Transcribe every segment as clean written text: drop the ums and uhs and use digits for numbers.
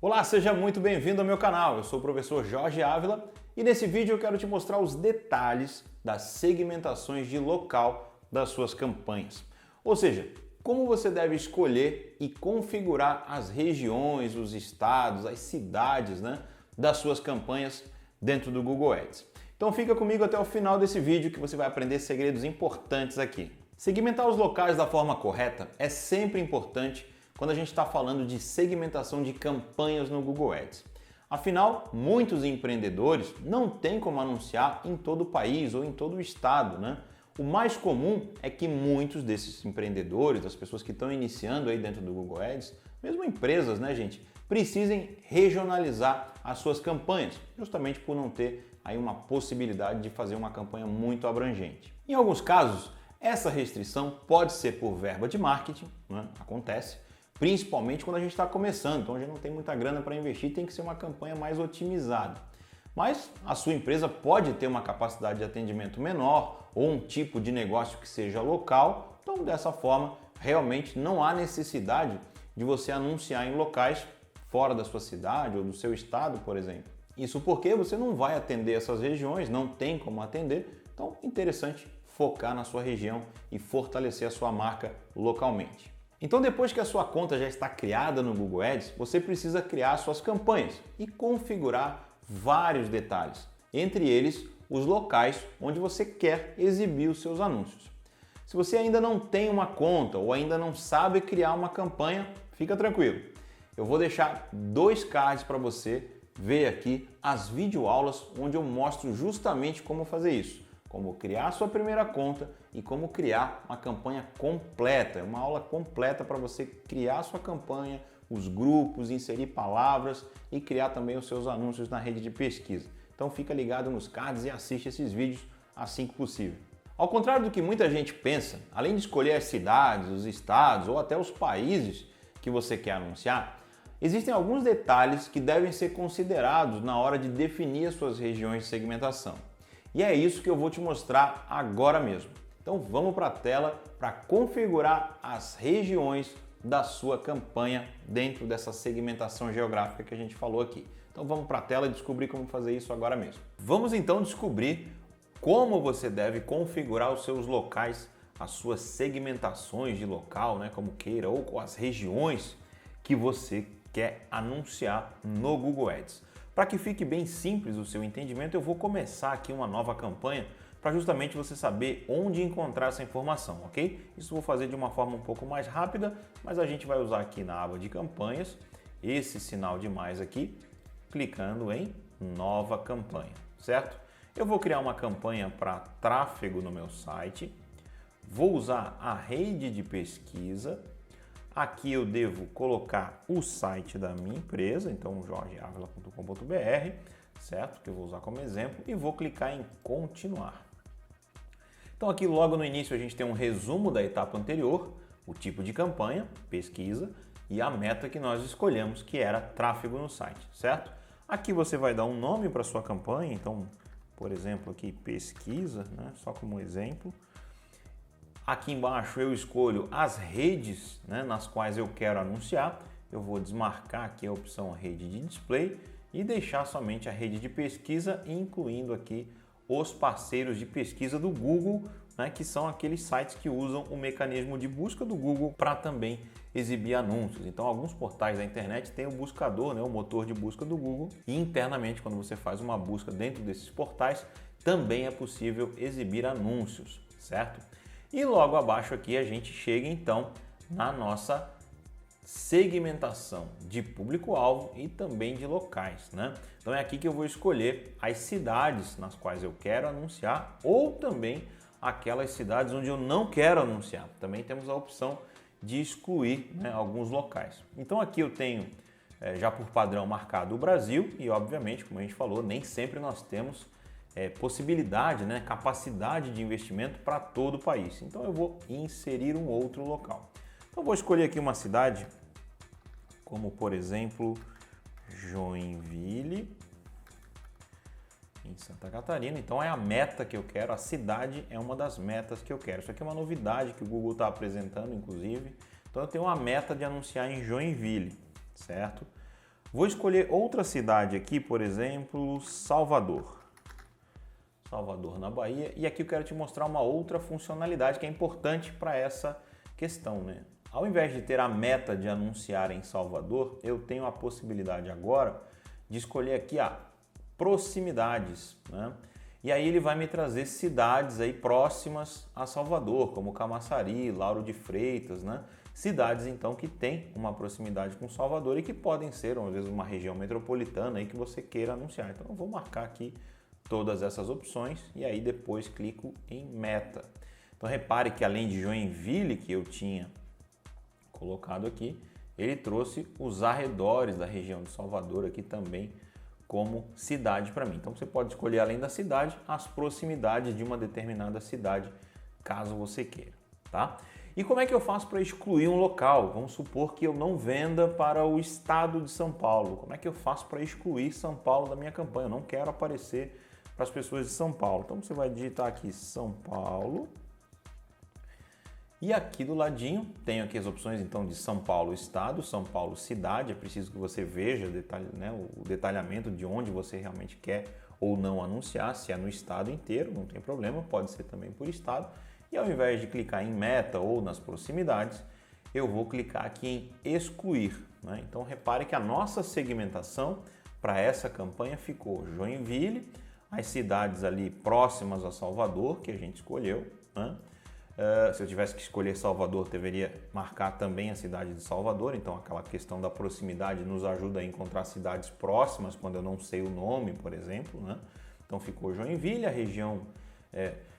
Olá, seja muito bem-vindo ao meu canal. Eu sou o professor Jorge Ávila e nesse vídeo eu quero te mostrar os detalhes das segmentações de local das suas campanhas. Ou seja, como você deve escolher e configurar as regiões, os estados, as cidades, das suas campanhas dentro do Google Ads. Então fica comigo até o final desse vídeo que você vai aprender segredos importantes aqui. Segmentar os locais da forma correta é sempre importante quando a gente está falando de segmentação de campanhas no Google Ads. Afinal, muitos empreendedores não têm como anunciar em todo o país ou em todo o estado, O mais comum é que muitos desses empreendedores, das pessoas que estão iniciando aí dentro do Google Ads, mesmo empresas, gente, precisem regionalizar as suas campanhas, justamente por não ter aí uma possibilidade de fazer uma campanha muito abrangente. Em alguns casos, essa restrição pode ser por verba de marketing, acontece, principalmente quando a gente está começando, então a gente não tem muita grana para investir, tem que ser uma campanha mais otimizada. Mas a sua empresa pode ter uma capacidade de atendimento menor ou um tipo de negócio que seja local, então dessa forma realmente não há necessidade de você anunciar em locais fora da sua cidade ou do seu estado, por exemplo. Isso porque você não vai atender essas regiões, não tem como atender, então é interessante focar na sua região e fortalecer a sua marca localmente. Então, depois que a sua conta já está criada no Google Ads, você precisa criar suas campanhas e configurar vários detalhes, entre eles os locais onde você quer exibir os seus anúncios. Se você ainda não tem uma conta ou ainda não sabe criar uma campanha, fica tranquilo. Eu vou deixar 2 cards para você ver aqui as videoaulas onde eu mostro justamente como fazer isso. Como criar sua primeira conta e como criar uma campanha completa. É uma aula completa para você criar sua campanha, os grupos, inserir palavras e criar também os seus anúncios na rede de pesquisa. Então fica ligado nos cards e assiste esses vídeos assim que possível. Ao contrário do que muita gente pensa, além de escolher as cidades, os estados ou até os países que você quer anunciar, existem alguns detalhes que devem ser considerados na hora de definir as suas regiões de segmentação. E é isso que eu vou te mostrar agora mesmo. Então vamos para a tela para configurar as regiões da sua campanha dentro dessa segmentação geográfica que a gente falou aqui. Então vamos para a tela e descobrir como fazer isso agora mesmo. Vamos então descobrir como você deve configurar os seus locais, as suas segmentações de local, como queira, ou com as regiões que você quer anunciar no Google Ads. Para que fique bem simples o seu entendimento, eu vou começar aqui uma nova campanha para justamente você saber onde encontrar essa informação, ok? Isso eu vou fazer de uma forma um pouco mais rápida, mas a gente vai usar aqui na aba de campanhas esse sinal de mais aqui, clicando em nova campanha, certo? Eu vou criar uma campanha para tráfego no meu site, vou usar a rede de pesquisa. Aqui eu devo colocar o site da minha empresa, então jorgeavila.com.br, certo? Que eu vou usar como exemplo e vou clicar em continuar. Então aqui logo no início a gente tem um resumo da etapa anterior, o tipo de campanha, pesquisa e a meta que nós escolhemos, que era tráfego no site, certo? Aqui você vai dar um nome para sua campanha, então, por exemplo, aqui pesquisa, só como exemplo. Aqui embaixo eu escolho as redes nas quais eu quero anunciar. Eu vou desmarcar aqui a opção rede de display e deixar somente a rede de pesquisa, incluindo aqui os parceiros de pesquisa do Google, que são aqueles sites que usam o mecanismo de busca do Google para também exibir anúncios. Então alguns portais da internet têm o buscador, o motor de busca do Google, e internamente quando você faz uma busca dentro desses portais também é possível exibir anúncios, certo? E logo abaixo aqui a gente chega então na nossa segmentação de público-alvo e também de locais, Então é aqui que eu vou escolher as cidades nas quais eu quero anunciar ou também aquelas cidades onde eu não quero anunciar. Também temos a opção de excluir alguns locais. Então aqui eu tenho já por padrão marcado o Brasil e obviamente, como a gente falou, nem sempre nós temos possibilidade, capacidade de investimento para todo o país. Então eu vou inserir um outro local. Então eu vou escolher aqui uma cidade, como por exemplo Joinville, em Santa Catarina. Então é a meta que eu quero, a cidade é uma das metas que eu quero. Isso aqui é uma novidade que o Google está apresentando, inclusive. Então eu tenho uma meta de anunciar em Joinville, certo? Vou escolher outra cidade aqui, por exemplo, Salvador. Salvador, na Bahia. E aqui eu quero te mostrar uma outra funcionalidade que é importante para essa questão, né? Ao invés de ter a meta de anunciar em Salvador, eu tenho a possibilidade agora de escolher aqui a proximidades, né? E aí ele vai me trazer cidades aí próximas a Salvador, como Camaçari, Lauro de Freitas, né? Cidades então que têm uma proximidade com Salvador e que podem ser, às vezes, uma região metropolitana aí que você queira anunciar. Então eu vou marcar aqui todas essas opções e aí depois clico em meta. Então repare que além de Joinville, que eu tinha colocado aqui, ele trouxe os arredores da região de Salvador aqui também como cidade para mim. Então você pode escolher, além da cidade, as proximidades de uma determinada cidade, caso você queira, tá? E como é que eu faço para excluir um local? Vamos supor que eu não venda para o estado de São Paulo. Como é que eu faço para excluir São Paulo da minha campanha? Eu não quero aparecer para as pessoas de São Paulo. Então você vai digitar aqui São Paulo. E aqui do ladinho tenho aqui as opções então de São Paulo Estado, São Paulo Cidade. É preciso que você veja o detalhamento de onde você realmente quer ou não anunciar. Se é no estado inteiro, não tem problema, pode ser também por estado. E ao invés de clicar em meta ou nas proximidades, eu vou clicar aqui em excluir, né? Então repare que a nossa segmentação para essa campanha ficou Joinville, as cidades ali próximas a Salvador, que a gente escolheu, né? Se eu tivesse que escolher Salvador, deveria marcar também a cidade de Salvador, então aquela questão da proximidade nos ajuda a encontrar cidades próximas quando eu não sei o nome, por exemplo, né? Então ficou Joinville, a região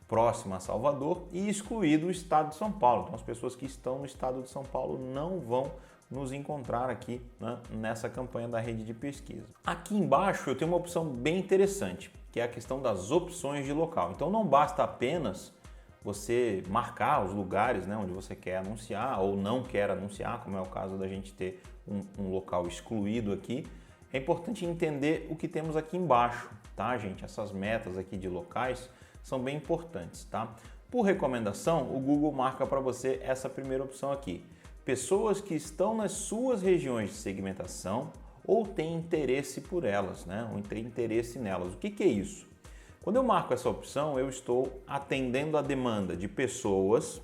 próxima a Salvador, e excluído o estado de São Paulo. Então as pessoas que estão no estado de São Paulo não vão nos encontrar aqui, né, nessa campanha da rede de pesquisa. Aqui embaixo eu tenho uma opção bem interessante, que é a questão das opções de local. Então não basta apenas você marcar os lugares, né, onde você quer anunciar ou não quer anunciar, como é o caso da gente ter um local excluído aqui. É importante entender o que temos aqui embaixo, tá, gente? Essas metas aqui de locais são bem importantes, tá? Por recomendação, o Google marca para você essa primeira opção aqui. Pessoas que estão nas suas regiões de segmentação ou têm interesse por elas, né? Ou tem interesse nelas. O que é isso? Quando eu marco essa opção, eu estou atendendo a demanda de pessoas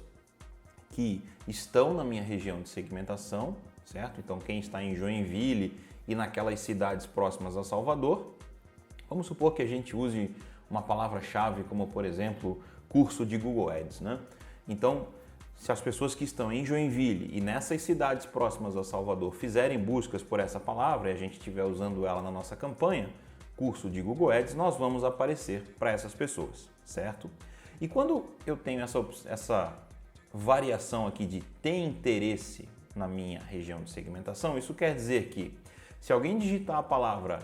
que estão na minha região de segmentação, certo? Então, quem está em Joinville e naquelas cidades próximas a Salvador, vamos supor que a gente use uma palavra-chave como, por exemplo, curso de Google Ads, né? Então, se as pessoas que estão em Joinville e nessas cidades próximas a Salvador fizerem buscas por essa palavra e a gente estiver usando ela na nossa campanha, curso de Google Ads, nós vamos aparecer para essas pessoas, certo? E quando eu tenho essa variação aqui de ter interesse na minha região de segmentação, isso quer dizer que se alguém digitar a palavra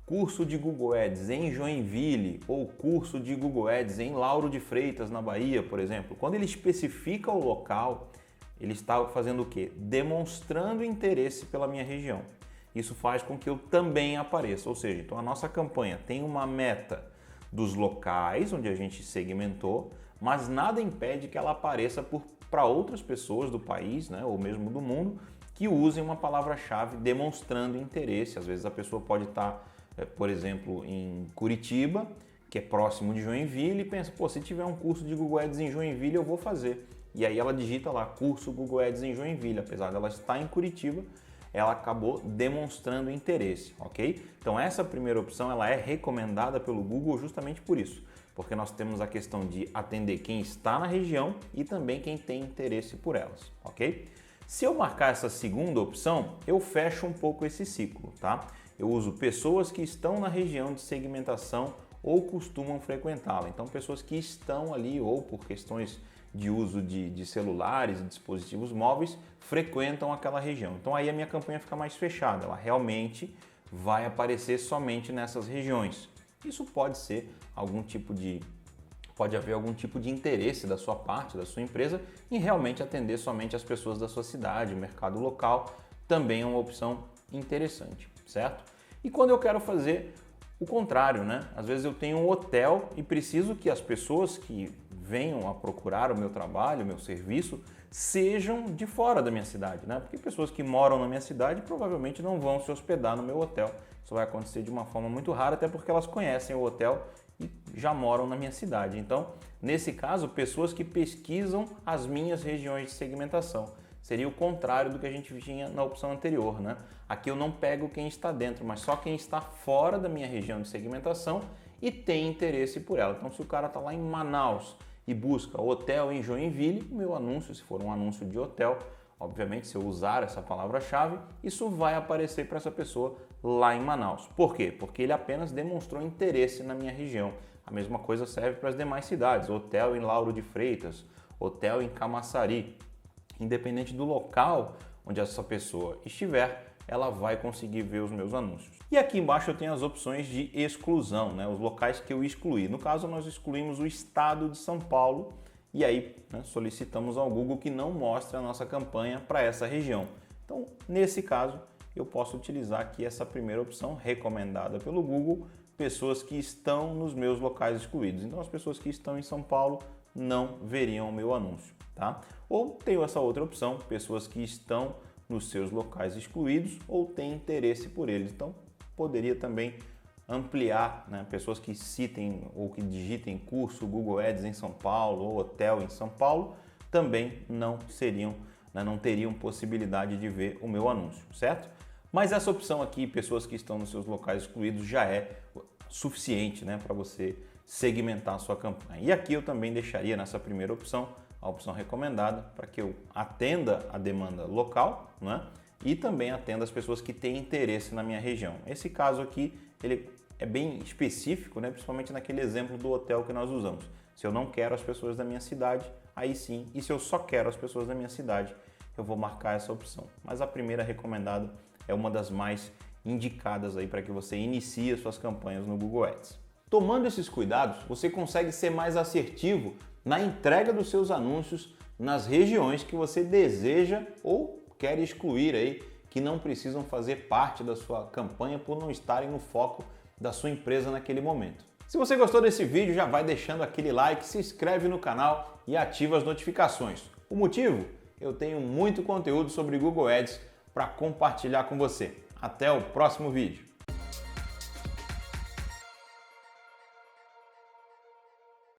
curso de Google Ads em Joinville ou curso de Google Ads em Lauro de Freitas, na Bahia, por exemplo, quando ele especifica o local, ele está fazendo o quê? Demonstrando interesse pela minha região. Isso faz com que eu também apareça, ou seja, então a nossa campanha tem uma meta dos locais onde a gente segmentou, mas nada impede que ela apareça para outras pessoas do país, né, ou mesmo do mundo, que usem uma palavra-chave demonstrando interesse. Às vezes a pessoa pode estar, por exemplo, em Curitiba, que é próximo de Joinville, e pensa, pô, se tiver um curso de Google Ads em Joinville, eu vou fazer. E aí ela digita lá, curso Google Ads em Joinville, apesar dela estar em Curitiba, ela acabou demonstrando interesse, ok? Então essa primeira opção ela é recomendada pelo Google justamente por isso, porque nós temos a questão de atender quem está na região e também quem tem interesse por elas, ok? Se eu marcar essa segunda opção, eu fecho um pouco esse ciclo, tá? Eu uso pessoas que estão na região de segmentação ou costumam frequentá-la. Então pessoas que estão ali ou por questões de uso de celulares e dispositivos móveis frequentam aquela região. Então aí a minha campanha fica mais fechada, ela realmente vai aparecer somente nessas regiões. Isso pode ser pode haver algum tipo de interesse da sua parte, da sua empresa, em realmente atender somente as pessoas da sua cidade, o mercado local, também é uma opção interessante, certo? E quando eu quero fazer o contrário, né? Às vezes eu tenho um hotel e preciso que as pessoas que venham a procurar o meu trabalho, o meu serviço, sejam de fora da minha cidade, né? Porque pessoas que moram na minha cidade provavelmente não vão se hospedar no meu hotel. Isso vai acontecer de uma forma muito rara, até porque elas conhecem o hotel e já moram na minha cidade. Então, nesse caso, pessoas que pesquisam as minhas regiões de segmentação. Seria o contrário do que a gente tinha na opção anterior, né? Aqui eu não pego quem está dentro, mas só quem está fora da minha região de segmentação e tem interesse por ela. Então, se o cara está lá em Manaus e busca hotel em Joinville, o meu anúncio, se for um anúncio de hotel, obviamente, se eu usar essa palavra-chave, isso vai aparecer para essa pessoa lá em Manaus. Por quê? Porque ele apenas demonstrou interesse na minha região. A mesma coisa serve para as demais cidades, hotel em Lauro de Freitas, hotel em Camaçari. Independente do local onde essa pessoa estiver, ela vai conseguir ver os meus anúncios. E aqui embaixo eu tenho as opções de exclusão, né? Os locais que eu excluí. No caso, nós excluímos o estado de São Paulo e aí, né, solicitamos ao Google que não mostre a nossa campanha para essa região. Então, nesse caso, eu posso utilizar aqui essa primeira opção recomendada pelo Google, pessoas que estão nos meus locais excluídos. Então, as pessoas que estão em São Paulo não veriam o meu anúncio, tá? Ou tenho essa outra opção, pessoas que estão nos seus locais excluídos ou têm interesse por eles. Então, poderia também ampliar, né? Pessoas que citem ou que digitem curso Google Ads em São Paulo ou hotel em São Paulo também não seriam, né? Não teriam possibilidade de ver o meu anúncio, certo? Mas essa opção aqui, pessoas que estão nos seus locais excluídos, já é suficiente, né, para você segmentar a sua campanha. E aqui eu também deixaria nessa primeira opção a opção recomendada para que eu atenda a demanda local, né? E também atenda as pessoas que têm interesse na minha região. Esse caso aqui, ele é bem específico, né? Principalmente naquele exemplo do hotel que nós usamos. Se eu não quero as pessoas da minha cidade, aí sim. E se eu só quero as pessoas da minha cidade, eu vou marcar essa opção. Mas a primeira recomendada é uma das mais indicadas aí para que você inicie as suas campanhas no Google Ads. Tomando esses cuidados, você consegue ser mais assertivo na entrega dos seus anúncios nas regiões que você deseja ou quer excluir aí, que não precisam fazer parte da sua campanha por não estarem no foco da sua empresa naquele momento. Se você gostou desse vídeo, já vai deixando aquele like, se inscreve no canal e ativa as notificações. O motivo? Eu tenho muito conteúdo sobre Google Ads para compartilhar com você. Até o próximo vídeo.